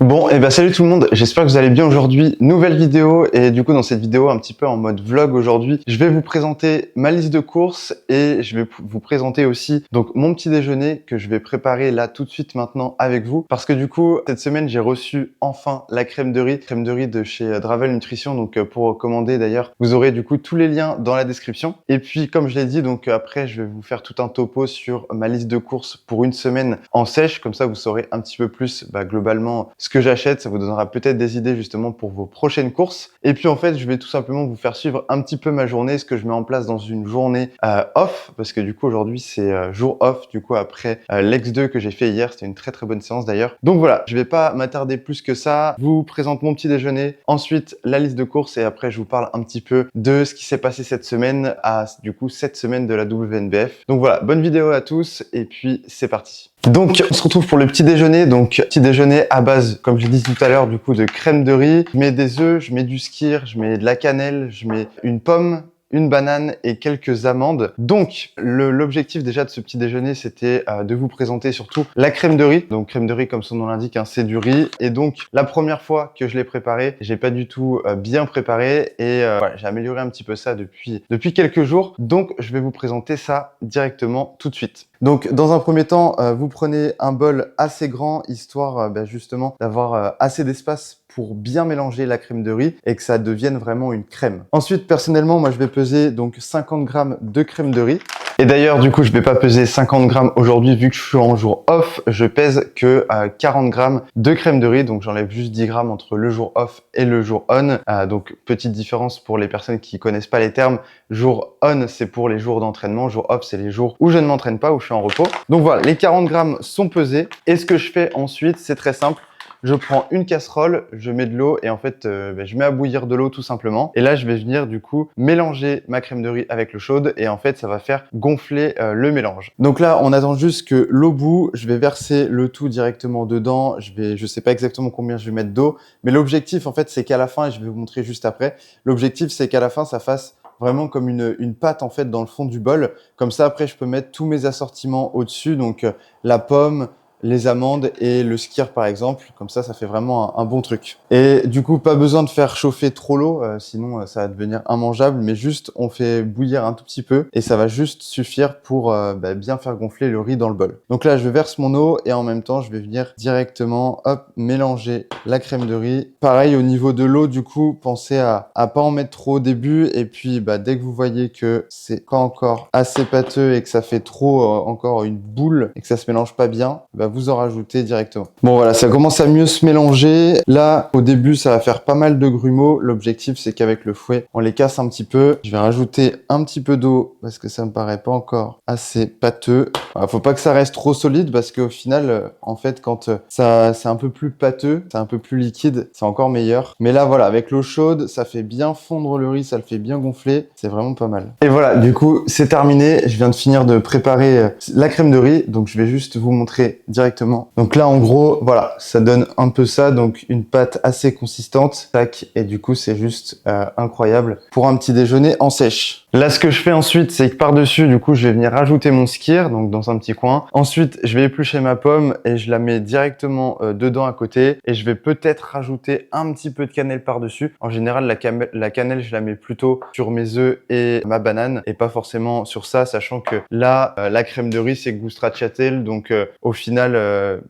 Bon, et ben salut tout le monde, j'espère que vous allez bien aujourd'hui. Nouvelle vidéo, et du coup dans cette vidéo un petit peu en mode vlog aujourd'hui, je vais vous présenter ma liste de courses et je vais vous présenter aussi donc mon petit déjeuner que je vais préparer là tout de suite maintenant avec vous. Parce que du coup, cette semaine j'ai reçu enfin la crème de riz de chez Dravel Nutrition. Donc pour commander d'ailleurs, vous aurez du coup tous les liens dans la description. Et puis comme je l'ai dit, donc après je vais vous faire tout un topo sur ma liste de courses pour une semaine en sèche. Comme ça vous saurez un petit peu plus globalement ce que j'achète, ça vous donnera peut-être des idées justement pour vos prochaines courses. Et puis en fait, je vais tout simplement vous faire suivre un petit peu ma journée, ce que je mets en place dans une journée off, parce que du coup aujourd'hui c'est jour off, du coup après l'X2 que j'ai fait hier, c'était une très bonne séance d'ailleurs. Donc voilà, je vais pas m'attarder plus que ça, je vous présente mon petit déjeuner, ensuite la liste de courses et après je vous parle un petit peu de ce qui s'est passé cette semaine du coup cette semaine de la WNBF. Donc voilà, bonne vidéo à tous et puis c'est parti. Donc on se retrouve pour le petit déjeuner, donc petit déjeuner à base, comme je l'ai dit tout à l'heure, du coup de crème de riz. Je mets des œufs, je mets du skyr, je mets de la cannelle, je mets une pomme, une banane et quelques amandes. Donc l'objectif déjà de ce petit déjeuner, c'était de vous présenter surtout la crème de riz. Donc crème de riz, comme son nom l'indique, hein, c'est du riz. Et donc la première fois que je l'ai préparé, j'ai pas du tout bien préparé et voilà, j'ai amélioré un petit peu ça depuis quelques jours. Donc je vais vous présenter ça directement tout de suite. Donc dans un premier temps, vous prenez un bol assez grand, histoire justement d'avoir assez d'espace pour bien mélanger la crème de riz et que ça devienne vraiment une crème. Ensuite, personnellement, moi je vais peser donc 50 grammes de crème de riz. Et d'ailleurs, du coup, je vais pas peser 50 grammes aujourd'hui vu que je suis en jour off. Je pèse que 40 grammes de crème de riz. Donc, j'enlève juste 10 grammes entre le jour off et le jour on. Donc, petite différence pour les personnes qui connaissent pas les termes. Jour on, c'est pour les jours d'entraînement. Jour off, c'est les jours où je ne m'entraîne pas, où je suis en repos. Donc voilà, les 40 grammes sont pesés. Et ce que je fais ensuite, c'est très simple. Je prends une casserole, je mets de l'eau et en fait, je mets à bouillir de l'eau tout simplement. Et là, je vais venir du coup mélanger ma crème de riz avec l'eau chaude et en fait, ça va faire gonfler le mélange. Donc là, on attend juste que l'eau bout. Je vais verser le tout directement dedans. Je sais pas exactement combien je vais mettre d'eau, mais l'objectif en fait, c'est qu'à la fin, et je vais vous montrer juste après, l'objectif c'est qu'à la fin, ça fasse vraiment comme une pâte en fait dans le fond du bol. Comme ça, après, je peux mettre tous mes assortiments au-dessus. Donc la pomme, les amandes et le skyr par exemple, comme ça fait vraiment un bon truc. Et du coup pas besoin de faire chauffer trop l'eau, sinon ça va devenir immangeable, mais juste on fait bouillir un tout petit peu et ça va juste suffire pour bien faire gonfler le riz dans le bol. Donc là je verse mon eau et en même temps je vais venir directement mélanger la crème de riz. Pareil au niveau de l'eau, du coup pensez à pas en mettre trop au début et puis dès que vous voyez que c'est pas encore assez pâteux et que ça fait trop encore une boule et que ça se mélange pas bien, vous en rajoutez directement. Bon voilà, ça commence à mieux se mélanger. Là, au début, ça va faire pas mal de grumeaux. L'objectif, c'est qu'avec le fouet, on les casse un petit peu. Je vais rajouter un petit peu d'eau parce que ça me paraît pas encore assez pâteux. Alors, faut pas que ça reste trop solide parce qu'au final, en fait, quand c'est un peu plus pâteux, c'est un peu plus liquide, c'est encore meilleur. Mais là, voilà, avec l'eau chaude, ça fait bien fondre le riz, ça le fait bien gonfler. C'est vraiment pas mal. Et voilà, du coup, c'est terminé. Je viens de finir de préparer la crème de riz. Donc, je vais juste vous montrer directement. Donc là, en gros, voilà, ça donne un peu ça. Donc, une pâte assez consistante. Tac. Et du coup, c'est juste incroyable pour un petit déjeuner en sèche. Là, ce que je fais ensuite, c'est que par-dessus, du coup, je vais venir rajouter mon skyr, donc dans un petit coin. Ensuite, je vais éplucher ma pomme et je la mets directement dedans à côté. Et je vais peut-être rajouter un petit peu de cannelle par-dessus. En général, la cannelle, je la mets plutôt sur mes œufs et ma banane et pas forcément sur ça, sachant que là, la crème de riz, c'est goût stracciatelle. Donc, au final,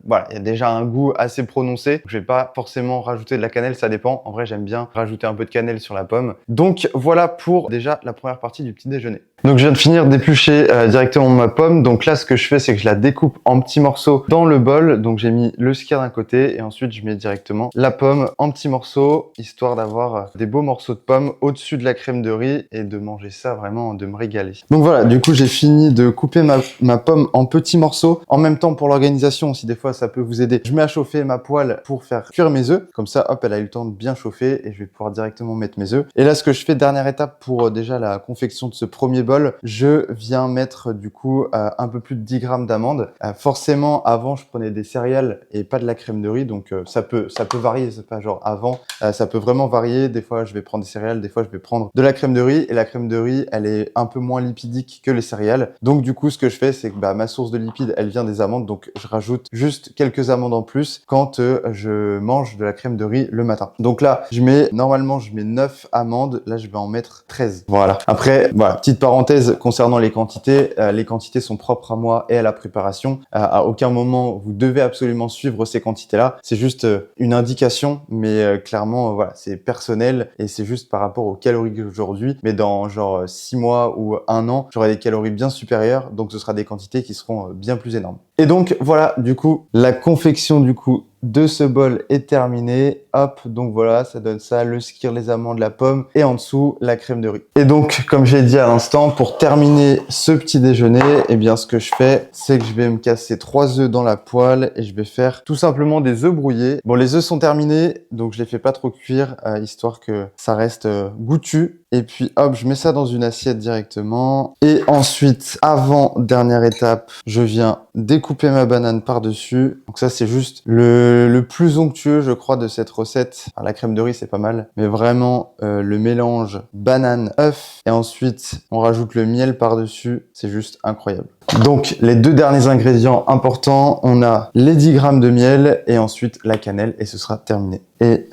voilà, il y a déjà un goût assez prononcé. Je vais pas forcément rajouter de la cannelle, ça dépend. En vrai, j'aime bien rajouter un peu de cannelle sur la pomme. Donc, voilà pour déjà la première partie du petit déjeuner. Donc je viens de finir d'éplucher directement ma pomme. Donc là ce que je fais c'est que je la découpe en petits morceaux dans le bol. Donc j'ai mis le skyr d'un côté et ensuite je mets directement la pomme en petits morceaux, histoire d'avoir des beaux morceaux de pommes au-dessus de la crème de riz et de manger ça vraiment, de me régaler. Donc voilà, du coup j'ai fini de couper ma pomme en petits morceaux. En même temps pour l'organisation, si des fois ça peut vous aider, je mets à chauffer ma poêle pour faire cuire mes œufs. Comme ça hop, elle a eu le temps de bien chauffer et je vais pouvoir directement mettre mes œufs. Et là ce que je fais, dernière étape pour déjà la confection de ce premier bol, bol, je viens mettre du coup un peu plus de 10 grammes d'amandes. Forcément, avant, je prenais des céréales et pas de la crème de riz, donc ça peut varier. C'est pas genre avant, ça peut vraiment varier. Des fois, je vais prendre des céréales, des fois, je vais prendre de la crème de riz. Et la crème de riz, elle est un peu moins lipidique que les céréales. Donc du coup, ce que je fais, c'est que ma source de lipides, elle vient des amandes, donc je rajoute juste quelques amandes en plus quand je mange de la crème de riz le matin. Donc là, normalement, je mets 9 amandes. Là, je vais en mettre 13. Voilà. Après, voilà, petite parenthèse concernant les quantités sont propres à moi et à la préparation. À aucun moment, vous devez absolument suivre ces quantités-là. C'est juste une indication, mais clairement, voilà, c'est personnel et c'est juste par rapport aux calories d'aujourd'hui. Mais dans genre 6 mois ou 1 an, j'aurai des calories bien supérieures, donc ce sera des quantités qui seront bien plus énormes. Et donc voilà, du coup, la confection du coup de ce bol est terminée. Hop, donc voilà, ça donne ça, le skyr, les amandes, la pomme et en dessous la crème de riz. Et donc, comme j'ai dit à l'instant, pour terminer ce petit déjeuner, eh bien ce que je fais, c'est que je vais me casser 3 œufs dans la poêle et je vais faire tout simplement des œufs brouillés. Bon, les œufs sont terminés, donc je les fais pas trop cuire, histoire que ça reste goûtu. Et puis hop, je mets ça dans une assiette directement. Et ensuite, avant dernière étape, je viens découper ma banane par-dessus. Donc ça, c'est juste le plus onctueux, je crois, de cette recette. Alors, la crème de riz, c'est pas mal. Mais vraiment, le mélange banane-œuf. Et ensuite, on rajoute le miel par-dessus. C'est juste incroyable. Donc, les 2 derniers ingrédients importants, on a les 10 grammes de miel et ensuite la cannelle. Et ce sera terminé. Et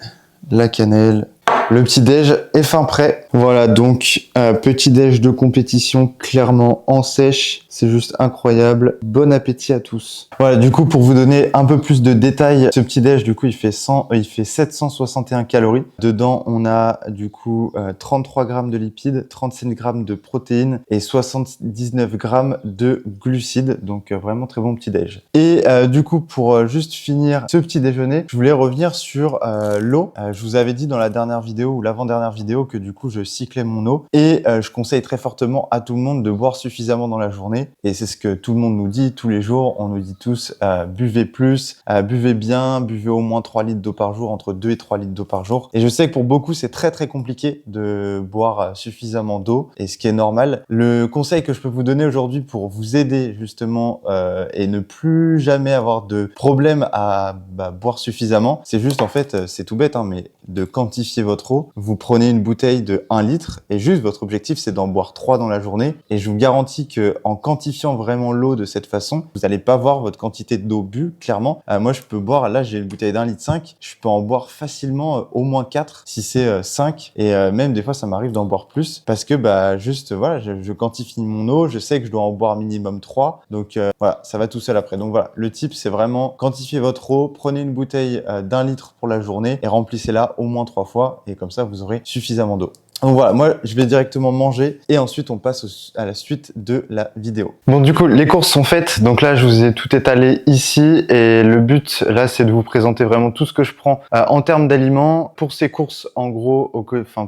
la cannelle... Le petit déj est fin prêt. Voilà, donc petit déj de compétition clairement en sèche. C'est juste incroyable. Bon appétit à tous. Voilà, du coup, pour vous donner un peu plus de détails, ce petit déj, du coup, il fait 761 calories. Dedans, on a du coup 33 grammes de lipides, 37 grammes de protéines et 79 grammes de glucides. Donc vraiment très bon petit déj. Et du coup, pour juste finir ce petit déjeuner, je voulais revenir sur l'eau. Je vous avais dit dans la dernière vidéo ou l'avant-dernière vidéo que du coup je cyclais mon eau et je conseille très fortement à tout le monde de boire suffisamment dans la journée et c'est ce que tout le monde nous dit tous les jours. On nous dit tous buvez plus, buvez bien, buvez au moins 3 litres d'eau par jour, entre 2 et 3 litres d'eau par jour. Et je sais que pour beaucoup c'est très compliqué de boire suffisamment d'eau et ce qui est normal. Le conseil que je peux vous donner aujourd'hui pour vous aider justement et ne plus jamais avoir de problème à boire suffisamment, c'est juste en fait, c'est tout bête hein, mais de quantifier votre eau. Vous prenez une bouteille de 1 litre et juste votre objectif c'est d'en boire 3 dans la journée et je vous garantis que en quantifiant vraiment l'eau de cette façon, vous n'allez pas voir votre quantité d'eau bue clairement. Moi je peux boire, là j'ai une bouteille d'1,5 litre, je peux en boire facilement au moins 4 si c'est 5 et même des fois ça m'arrive d'en boire plus parce que juste voilà, je quantifie mon eau, je sais que je dois en boire minimum 3 donc voilà, ça va tout seul après. Donc voilà, le tip c'est vraiment quantifier votre eau, prenez une bouteille d'1 litre pour la journée et remplissez-la au moins 3 fois et comme ça vous aurez suffisamment d'eau. Donc voilà, moi je vais directement manger et ensuite on passe à la suite de la vidéo. Bon du coup les courses sont faites, donc là je vous ai tout étalé ici et le but là c'est de vous présenter vraiment tout ce que je prends en termes d'aliments. Pour ces courses en gros,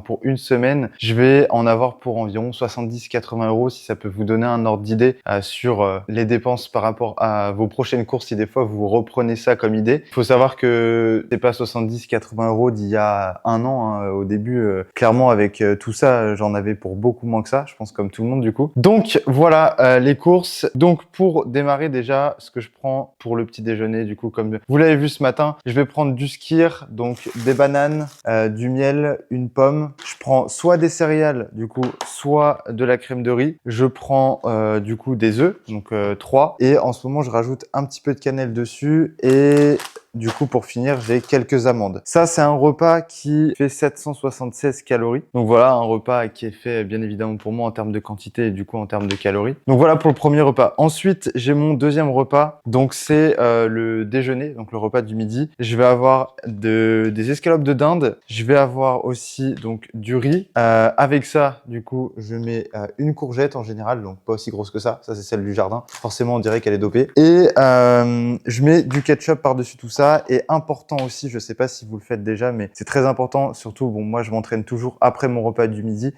pour une semaine, je vais en avoir pour environ 70-80 euros si ça peut vous donner un ordre d'idée sur les dépenses par rapport à vos prochaines courses si des fois vous reprenez ça comme idée. Il faut savoir que c'est pas 70-80 euros d'il y a 1 an hein, au début, clairement avec tout ça, j'en avais pour beaucoup moins que ça, je pense comme tout le monde du coup. Donc voilà les courses. Donc pour démarrer déjà, ce que je prends pour le petit déjeuner du coup, comme vous l'avez vu ce matin, je vais prendre du skyr, donc des bananes, du miel, une pomme. Je prends soit des céréales du coup, soit de la crème de riz. Je prends du coup des œufs, donc 3. Et en ce moment, je rajoute un petit peu de cannelle dessus et du coup, pour finir, j'ai quelques amandes. Ça, c'est un repas qui fait 776 calories. Donc voilà, un repas qui est fait bien évidemment pour moi en termes de quantité et du coup en termes de calories. Donc voilà pour le premier repas. Ensuite, j'ai mon deuxième repas. Donc c'est le déjeuner, donc le repas du midi. Je vais avoir des escalopes de dinde. Je vais avoir aussi donc du riz. Avec ça, du coup, je mets une courgette en général, donc pas aussi grosse que ça. Ça, c'est celle du jardin. Forcément, on dirait qu'elle est dopée. Et je mets du ketchup par-dessus tout ça. ça. Et important aussi, je sais pas si vous le faites déjà, mais c'est très important. Surtout, bon, moi, je m'entraîne toujours après mon repas du midi.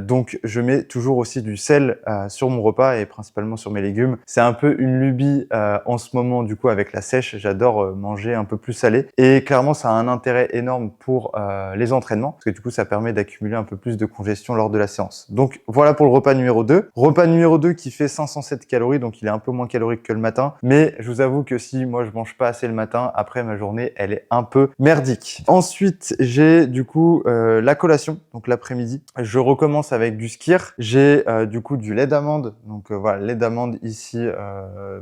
Donc, je mets toujours aussi du sel sur mon repas et principalement sur mes légumes. C'est un peu une lubie en ce moment, du coup, avec la sèche. J'adore manger un peu plus salé. Et clairement, ça a un intérêt énorme pour les entraînements, parce que du coup, ça permet d'accumuler un peu plus de congestion lors de la séance. Donc, voilà pour le repas numéro 2. Repas numéro 2 qui fait 507 calories, donc il est un peu moins calorique que le matin. Mais je vous avoue que si moi, je mange pas assez le matin, après ma journée, elle est un peu merdique. Ensuite, j'ai du coup la collation, donc l'après-midi. Je recommence avec du skyr. J'ai du coup du lait d'amande, donc voilà, lait d'amande ici,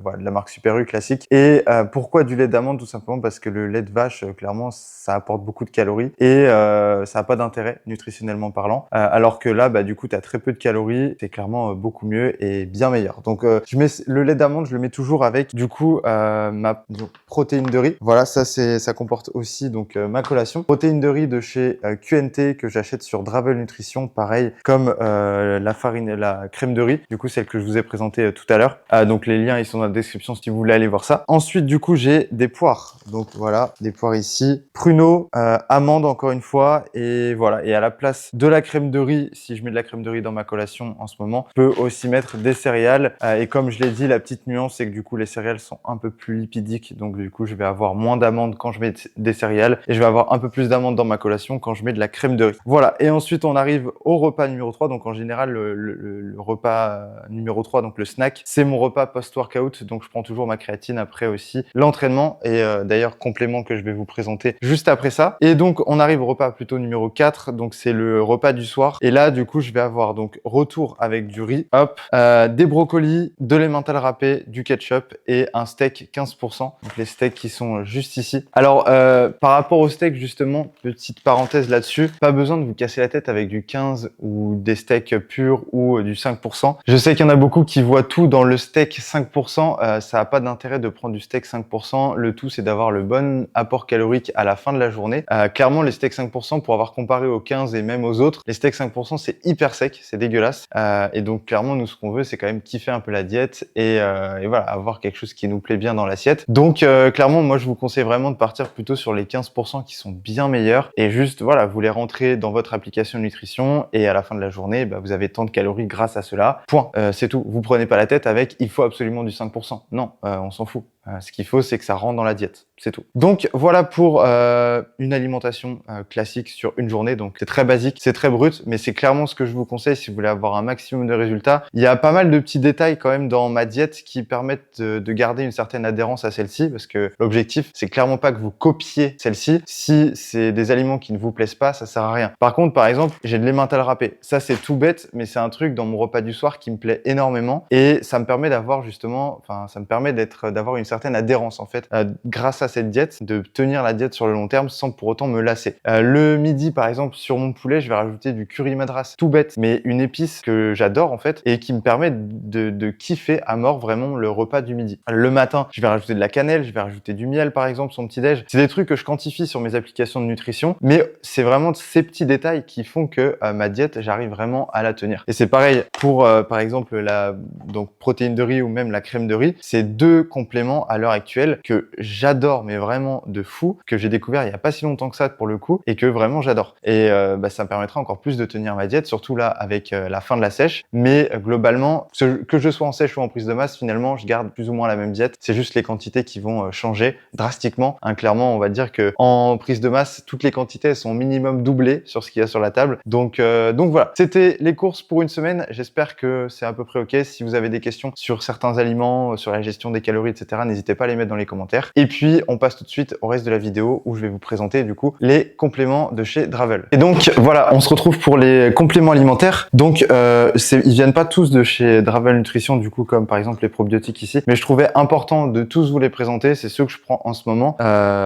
voilà, de la marque Super U classique. Et pourquoi du lait d'amande? Tout simplement parce que le lait de vache, clairement, ça apporte beaucoup de calories et ça n'a pas d'intérêt nutritionnellement parlant. Alors que là, bah, du coup, tu as très peu de calories, c'est clairement beaucoup mieux et bien meilleur. Donc, je mets le lait d'amande, je le mets toujours avec du coup ma protéine de riz. Voilà, ça comporte aussi donc ma collation. Protéine de riz de chez QNT que j'achète sur Dravel Nutrition, pareil comme la farine, la crème de riz. Du coup, celle que je vous ai présentée tout à l'heure. Donc les liens ils sont dans la description si vous voulez aller voir ça. Ensuite, du coup, j'ai des poires. Donc voilà, des poires ici, pruneaux, amandes encore une fois, et voilà. Et à la place de la crème de riz, si je mets de la crème de riz dans ma collation en ce moment, je peux aussi mettre des céréales. Et comme je l'ai dit, la petite nuance, c'est que du coup, les céréales sont un peu plus lipidiques, donc du coup, je vais avoir moins d'amandes quand je mets des céréales, et je vais avoir un peu plus d'amandes dans ma collation quand je mets de la crème de riz. Voilà. Et ensuite, on arrive au repas numéro 3. Donc en général, le repas numéro 3, donc le snack, c'est mon repas post-workout. Donc je prends toujours ma créatine après aussi l'entraînement, et d'ailleurs complément que je vais vous présenter juste après ça. Et donc on arrive au repas plutôt numéro 4, donc c'est le repas du soir. Et là du coup je vais avoir donc retour avec du riz, hop, des brocolis, de l'emmental râpé, du ketchup et un steak 15%. Donc les steaks qui sont juste ici. Alors par rapport au steak justement, petite parenthèse là-dessus, pas besoin de vous casser la tête avec du 15 ou des steaks purs ou du 5%. Je sais qu'il y en a beaucoup qui voient tout dans le steak 5%, ça n'a pas d'intérêt de prendre du steak 5%. Le tout, c'est d'avoir le bon apport calorique à la fin de la journée. Clairement, les steaks 5%, pour avoir comparé aux 15 et même aux autres, les steaks 5%, c'est hyper sec, c'est dégueulasse. Et donc, clairement, nous, ce qu'on veut, c'est quand même kiffer un peu la diète et voilà, avoir quelque chose qui nous plaît bien dans l'assiette. Donc, clairement, moi, je vous conseille vraiment de partir plutôt sur les 15% qui sont bien meilleurs et juste, voilà, vous les rentrez dans votre application de nutrition et à la fin de la journée, bah, vous avez tant de calories grâce à cela. Point. C'est tout. Vous prenez pas la tête avec il faut absolument du 5%. Non, on s'en fout. Ce qu'il faut, c'est que ça rentre dans la diète. C'est tout. Donc, voilà pour une alimentation classique sur une journée. Donc, c'est très basique, c'est très brut, mais c'est clairement ce que je vous conseille si vous voulez avoir un maximum de résultats. Il y a pas mal de petits détails quand même dans ma diète qui permettent de garder une certaine adhérence à celle-ci, parce que l'objectif, c'est clairement pas que vous copiez celle-ci. Si c'est des aliments qui ne vous plaisent pas, ça sert à rien. Par contre, par exemple, j'ai de l'emmental râpé. Ça, c'est tout bête, mais c'est un truc dans mon repas du soir qui me plaît énormément et ça me permet d'avoir justement, enfin, ça me permet d'avoir une certaine adhérence en fait, grâce à cette diète, de tenir la diète sur le long terme sans pour autant me lasser. Le midi, par exemple, sur mon poulet, je vais rajouter du curry madras. Tout bête, mais une épice que j'adore en fait et qui me permet de kiffer à mort vraiment le repas du midi. Le matin, je vais rajouter de la cannelle, je vais rajouter du miel par exemple sur mon petit-déj. C'est des trucs que je quantifie sur mes applications de nutrition, mais c'est vraiment ces petits détails qui font que ma diète, j'arrive vraiment à la tenir. Et c'est pareil pour par exemple la donc protéine de riz ou même la crème de riz. C'est deux compléments à l'heure actuelle que j'adore, mais vraiment de fou, que j'ai découvert il y a pas si longtemps que ça pour le coup, et que vraiment j'adore. Et ça me permettra encore plus de tenir ma diète, surtout là avec la fin de la sèche. Mais globalement, que je sois en sèche ou en prise de masse, finalement, je garde plus ou moins la même diète. C'est juste les quantités qui vont changer drastiquement. Clairement, on va dire que en prise de masse, toutes les quantités sont au minimum doublées sur ce qu'il y a sur la table. Donc voilà, c'était les courses pour une semaine. J'espère que c'est à peu près ok. Si vous avez des questions sur certains aliments, sur la gestion des calories, etc., n'hésitez pas à les mettre dans les commentaires. Et puis, on passe tout de suite au reste de la vidéo où je vais vous présenter du coup les compléments de chez Dravel. Et donc voilà, on se retrouve pour les compléments alimentaires. Donc ils viennent pas tous de chez Dravel Nutrition du coup, comme par exemple les probiotiques ici, mais je trouvais important de tous vous les présenter. C'est ceux que je prends en ce moment.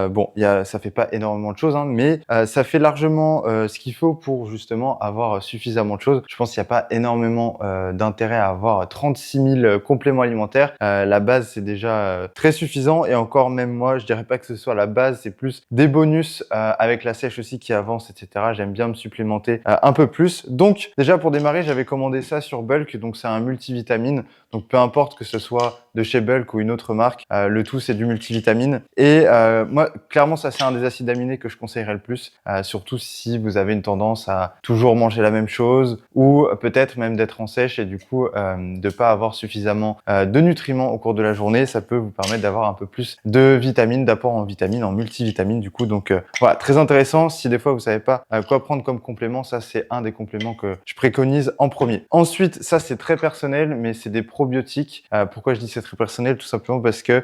Bon, ça fait pas énormément de choses, hein, mais ça fait largement ce qu'il faut pour justement avoir suffisamment de choses. Je pense qu'il n'y a pas énormément d'intérêt à avoir 36 000 compléments alimentaires. La base, c'est déjà très suffisant, et encore même moi, je dirais pas que ce soit la base, c'est plus des bonus avec la sèche aussi qui avance, etc. J'aime bien me supplémenter un peu plus. Donc déjà pour démarrer, j'avais commandé ça sur Bulk, donc c'est un multivitamine. Donc peu importe que ce soit de chez Bulk ou une autre marque. Le tout, c'est du multivitamine. Et moi, clairement, ça, c'est un des acides aminés que je conseillerais le plus, surtout si vous avez une tendance à toujours manger la même chose ou peut-être même d'être en sèche et du coup, de pas avoir suffisamment de nutriments au cours de la journée. Ça peut vous permettre d'avoir un peu plus de vitamines, d'apport en vitamines, en multivitamines du coup. Donc voilà, très intéressant. Si des fois vous savez pas quoi prendre comme complément, ça c'est un des compléments que je préconise en premier. Ensuite, ça c'est très personnel, mais c'est des probiotiques. Pourquoi je dis c'est très personnel? Tout simplement parce que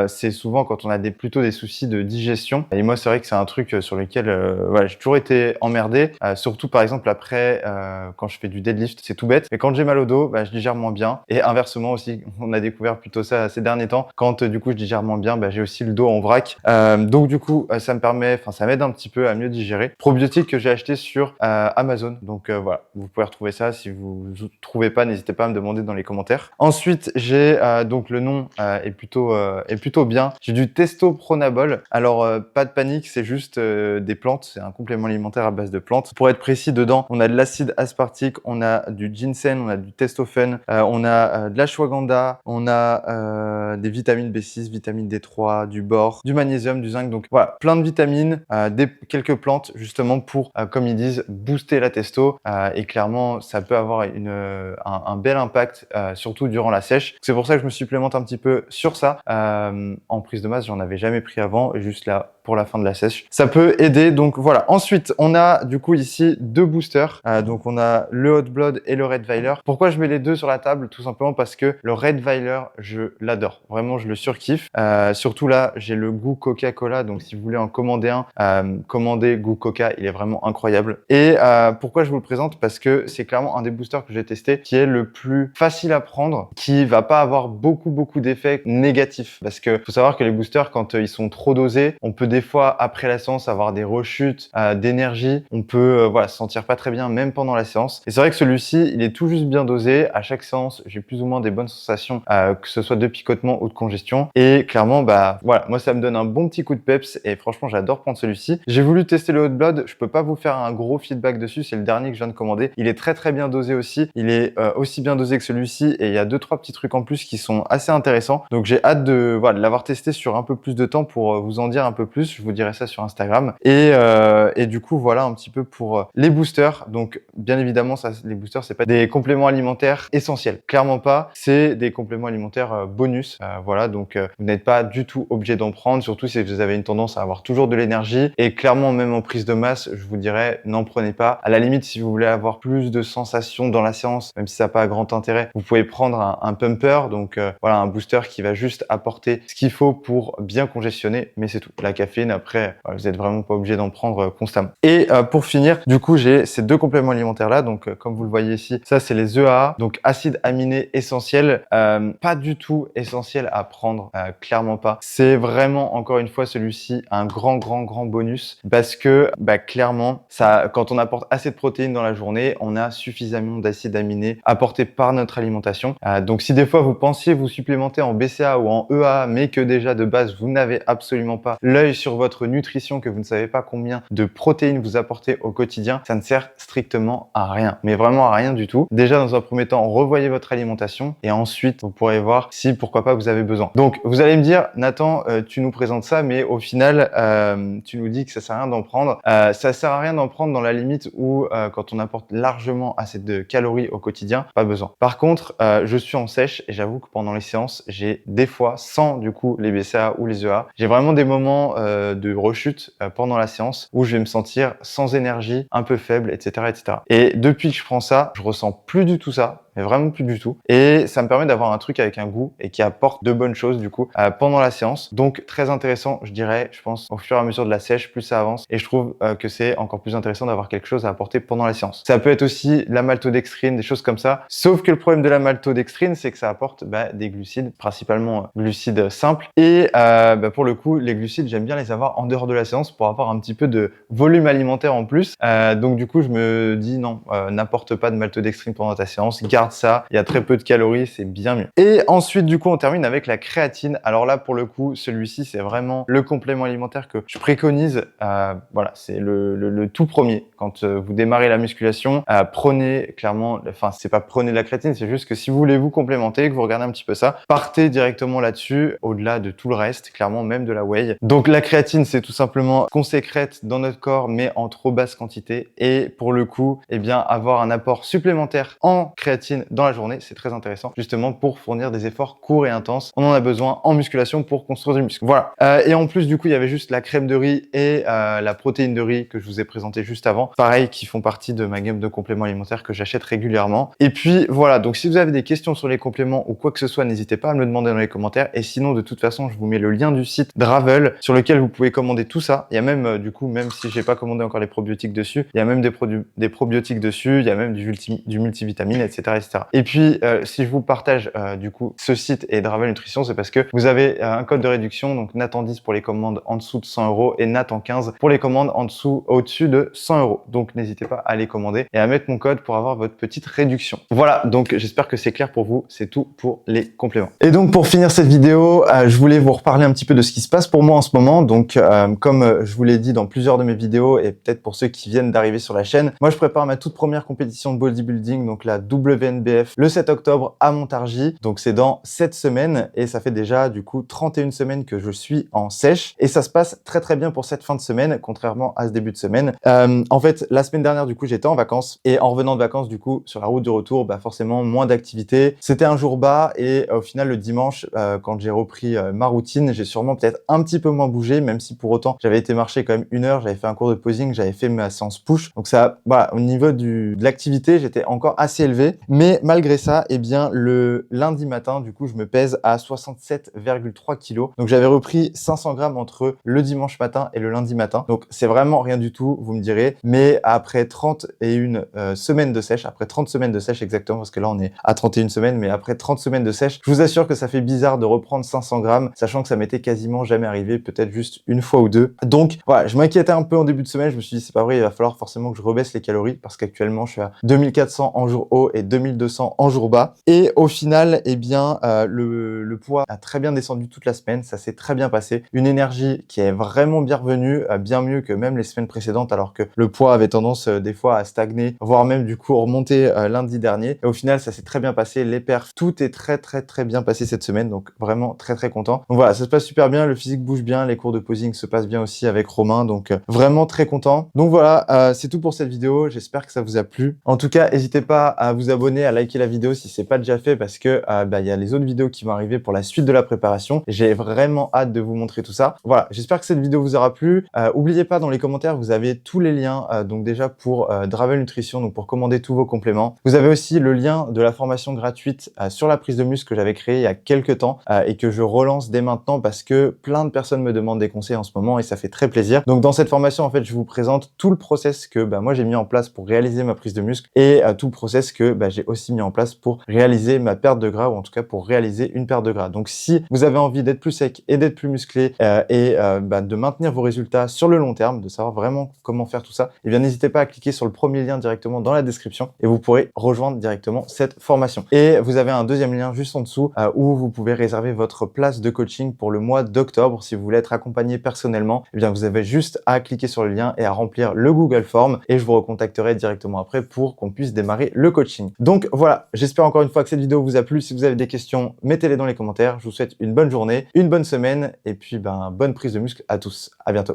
c'est souvent quand on a plutôt des soucis de digestion. Et moi, c'est vrai que c'est un truc sur lequel voilà, j'ai toujours été emmerdé. Surtout par exemple après quand je fais du deadlift, c'est tout bête. Mais quand j'ai mal au dos, je digère moins bien. Et inversement aussi, on a découvert plutôt ça ces derniers temps. Quand du coup je digère moins bien, j'ai aussi le dos en vrac. Donc du coup, ça me permet, enfin ça m'aide un petit peu à mieux digérer. Probiotiques que j'ai acheté sur Amazon. Donc voilà, vous pouvez retrouver ça. Si vous ne trouvez pas, n'hésitez pas à me demander dans les commentaires. Ensuite, j'ai donc le nom est plutôt bien. J'ai du Testopronabol. Alors pas de panique, c'est juste des plantes. C'est un complément alimentaire à base de plantes. Pour être précis, dedans, on a de l'acide aspartique, on a du ginseng, on a du testophène, on a de l'ashwagandha, on a des vitamines B6, vitamine D3, du bore, du magnésium, du zinc. Donc voilà, plein de vitamines, quelques plantes justement pour, comme ils disent, booster la testo. Et clairement, ça peut avoir un bel impact, surtout durant la sèche. C'est pour ça que je me supplémente un petit peu sur ça. En prise de masse, j'en avais jamais pris avant, et juste là pour la fin de la sèche. Ça peut aider, donc voilà. Ensuite, on a du coup ici deux boosters. Donc on a le Hot Blood et le Redweiler. Pourquoi je mets les deux sur la table? Tout simplement parce que le Redweiler, je l'adore. Vraiment, je le surkiffe. Surtout là, j'ai le goût Coca-Cola. Donc si vous voulez en commander un, commandez goût Coca. Il est vraiment incroyable. Et pourquoi je vous le présente? Parce que c'est clairement un des boosters que j'ai testé qui est le plus facile à prendre, qui va pas avoir beaucoup d'effets négatifs. Parce que faut savoir que les boosters, quand ils sont trop dosés, on peut des fois après la séance avoir des rechutes d'énergie. On peut voilà, se sentir pas très bien même pendant la séance. Et c'est vrai que celui-ci, il est tout juste bien dosé. À chaque séance, j'ai plus ou moins des bonnes sensations, que ce soit de picotement ou de congestion. Et clairement, voilà, moi ça me donne un bon petit coup de peps et franchement, j'adore prendre celui-ci. J'ai voulu tester le Hot Blood. Je peux pas vous faire un gros feedback dessus. C'est le dernier que je viens de commander. Il est très bien dosé aussi. Il est aussi bien dosé que celui-ci et il y a 2-3 petits trucs en plus qui sont assez intéressants. Donc j'ai hâte de l'avoir testé sur un peu plus de temps pour vous en dire un peu plus. Je vous dirai ça sur Instagram. Et du coup, voilà un petit peu pour les boosters. Donc, bien évidemment, ça, les boosters, c'est pas des compléments alimentaires essentiels. Clairement pas. C'est des compléments alimentaires bonus. Voilà, donc vous n'êtes pas du tout obligé d'en prendre, surtout si vous avez une tendance à avoir toujours de l'énergie. Et clairement, même en prise de masse, je vous dirais, n'en prenez pas. À la limite, si vous voulez avoir plus de sensations dans la séance, même si ça n'a pas grand intérêt, vous pouvez prendre un pumper. Donc, voilà, un booster qui va juste apporter ce qu'il faut pour bien congestionner, mais c'est tout. La caféine, après, vous n'êtes vraiment pas obligé d'en prendre constamment. Et pour finir, du coup, j'ai ces deux compléments alimentaires là. Donc, comme vous le voyez ici, ça c'est les EAA, donc acides aminés essentiels. Pas du tout essentiel à prendre, clairement pas. C'est vraiment, encore une fois, celui-ci un grand bonus parce que clairement, ça, quand on apporte assez de protéines dans la journée, on a suffisamment d'acides aminés apportés par notre alimentation. Donc, si des fois vous pensiez vous supplémenter en BCA ou en EAA, mais que déjà de base vous n'avez absolument pas l'œil sur votre nutrition, que vous ne savez pas combien de protéines vous apportez au quotidien, ça ne sert strictement à rien, mais vraiment à rien du tout. Déjà, dans un premier temps, revoyez votre alimentation et ensuite vous pourrez voir si pourquoi pas vous avez besoin. Donc vous allez me dire, Nathan, tu nous présentes ça, mais au final tu nous dis que ça sert à rien d'en prendre. Ça sert à rien d'en prendre dans la limite où quand on apporte largement assez de calories au quotidien, pas besoin. Par contre, je suis en sèche et j'avoue que pendant les séances, j'ai des fois, sans du coup les BCA ou les EA, j'ai vraiment des moments de rechute pendant la séance où je vais me sentir sans énergie, un peu faible, etc. Et depuis que je prends ça, je ressens plus du tout ça. Mais vraiment plus du tout. Et ça me permet d'avoir un truc avec un goût et qui apporte de bonnes choses du coup pendant la séance. Donc très intéressant, je dirais, je pense, au fur et à mesure de la sèche, plus ça avance. Et je trouve que c'est encore plus intéressant d'avoir quelque chose à apporter pendant la séance. Ça peut être aussi la maltodextrine, des choses comme ça. Sauf que le problème de la maltodextrine, c'est que ça apporte des glucides, principalement glucides simples. Et pour le coup, les glucides, j'aime bien les avoir en dehors de la séance pour avoir un petit peu de volume alimentaire en plus. Donc du coup, je me dis non, n'apporte pas de maltodextrine pendant ta séance. Garde garde ça. Il y a très peu de calories, c'est bien mieux. Et ensuite, du coup, on termine avec la créatine. Alors là, pour le coup, celui-ci, c'est vraiment le complément alimentaire que je préconise. Voilà, c'est le tout premier. Quand vous démarrez la musculation, prenez clairement, enfin, c'est pas prenez de la créatine, c'est juste que si vous voulez vous complémenter, que vous regardez un petit peu ça, partez directement là-dessus, au-delà de tout le reste, clairement, même de la whey. Donc la créatine, c'est tout simplement qu'on sécrète dans notre corps, mais en trop basse quantité. Et pour le coup, eh bien, avoir un apport supplémentaire en créatine dans la journée, c'est très intéressant, justement pour fournir des efforts courts et intenses. On en a besoin en musculation pour construire du muscle. Voilà. Et en plus, du coup, il y avait juste la crème de riz et la protéine de riz que je vous ai présenté juste avant. Pareil, qui font partie de ma gamme de compléments alimentaires que j'achète régulièrement. Et puis voilà, donc si vous avez des questions sur les compléments ou quoi que ce soit, n'hésitez pas à me le demander dans les commentaires. Et sinon, de toute façon, je vous mets le lien du site Dravel sur lequel vous pouvez commander tout ça. Il y a même, du coup, même si j'ai pas commandé encore les probiotiques dessus, il y a même des probiotiques dessus, il y a même du multivitamine, etc., etc. Et puis, si je vous partage, du coup, ce site et Dravel Nutrition, c'est parce que vous avez un code de réduction, donc Nathan10 pour les commandes en dessous de 100 € et Nathan15 pour les commandes au-dessus de 100 €. Donc, n'hésitez pas à les commander et à mettre mon code pour avoir votre petite réduction. Voilà, donc j'espère que c'est clair pour vous. C'est tout pour les compléments. Et donc, pour finir cette vidéo, je voulais vous reparler un petit peu de ce qui se passe pour moi en ce moment. Donc, comme je vous l'ai dit dans plusieurs de mes vidéos et peut-être pour ceux qui viennent d'arriver sur la chaîne, moi, je prépare ma toute première compétition de bodybuilding, donc la WNBF, le 7 octobre à Montargis. Donc, c'est dans 7 semaines et ça fait déjà, du coup, 31 semaines que je suis en sèche et ça se passe très très bien pour cette fin de semaine, contrairement à ce début de semaine. En fait, la semaine dernière, du coup, j'étais en vacances et en revenant de vacances, du coup, sur la route du retour, bah forcément, moins d'activité. C'était un jour bas et au final, le dimanche, quand j'ai repris ma routine, j'ai sûrement peut-être un petit peu moins bougé, même si pour autant, j'avais été marcher quand même 1 heure, j'avais fait un cours de posing, j'avais fait ma séance push. Donc ça, voilà, au niveau de l'activité, j'étais encore assez élevé. Mais malgré ça, eh bien, le lundi matin, du coup, je me pèse à 67,3 kg. Donc j'avais repris 500 grammes entre le dimanche matin et le lundi matin. Donc c'est vraiment rien du tout, vous me direz. Mais après 31 semaines de sèche, après 30 semaines de sèche exactement, parce que là on est à 31 semaines, mais après 30 semaines de sèche, je vous assure que ça fait bizarre de reprendre 500 grammes, sachant que ça m'était quasiment jamais arrivé, peut-être juste une fois ou deux. Donc voilà, je m'inquiétais un peu en début de semaine, je me suis dit c'est pas vrai, il va falloir forcément que je rebaisse les calories, parce qu'actuellement je suis à 2400 en jour haut et 2200 en jour bas. Et au final, eh bien, le poids a très bien descendu toute la semaine, ça s'est très bien passé. Une énergie qui est vraiment bien revenue, bien mieux que même les semaines précédentes, alors que le poids avait tendance des fois à stagner, voire même du coup remonter lundi dernier. Et au final, ça s'est très bien passé, les perfs, tout est très bien passé cette semaine, donc vraiment très content. Donc voilà, ça se passe super bien, le physique bouge bien, les cours de posing se passent bien aussi avec Romain, donc vraiment très content. Donc voilà, c'est tout pour cette vidéo, j'espère que ça vous a plu. En tout cas, n'hésitez pas à vous abonner, à liker la vidéo si c'est pas déjà fait, parce que il y a les autres vidéos qui vont arriver pour la suite de la préparation. J'ai vraiment hâte de vous montrer tout ça. Voilà, j'espère que cette vidéo vous aura plu. N'oubliez pas, dans les commentaires, vous avez tous les liens, donc déjà pour Dravel Nutrition, donc pour commander tous vos compléments. Vous avez aussi le lien de la formation gratuite sur la prise de muscle que j'avais créée il y a quelques temps et que je relance dès maintenant parce que plein de personnes me demandent des conseils en ce moment et ça fait très plaisir. Donc dans cette formation, en fait, je vous présente tout le process que moi j'ai mis en place pour réaliser ma prise de muscle et tout le process que j'ai aussi mis en place pour réaliser ma perte de gras ou en tout cas pour réaliser une perte de gras. Donc si vous avez envie d'être plus sec et d'être plus musclé et de maintenir vos résultats sur le long terme, de savoir vraiment comment faire tout ça, eh bien n'hésitez pas à cliquer sur le premier lien directement dans la description et vous pourrez rejoindre directement cette formation. Et vous avez un deuxième lien juste en dessous où vous pouvez réserver votre place de coaching pour le mois d'octobre. Si vous voulez être accompagné personnellement, eh bien vous avez juste à cliquer sur le lien et à remplir le Google Form et je vous recontacterai directement après pour qu'on puisse démarrer le coaching. Donc voilà, j'espère encore une fois que cette vidéo vous a plu. Si vous avez des questions, mettez-les dans les commentaires. Je vous souhaite une bonne journée, une bonne semaine et puis bonne prise de muscle à tous. À bientôt.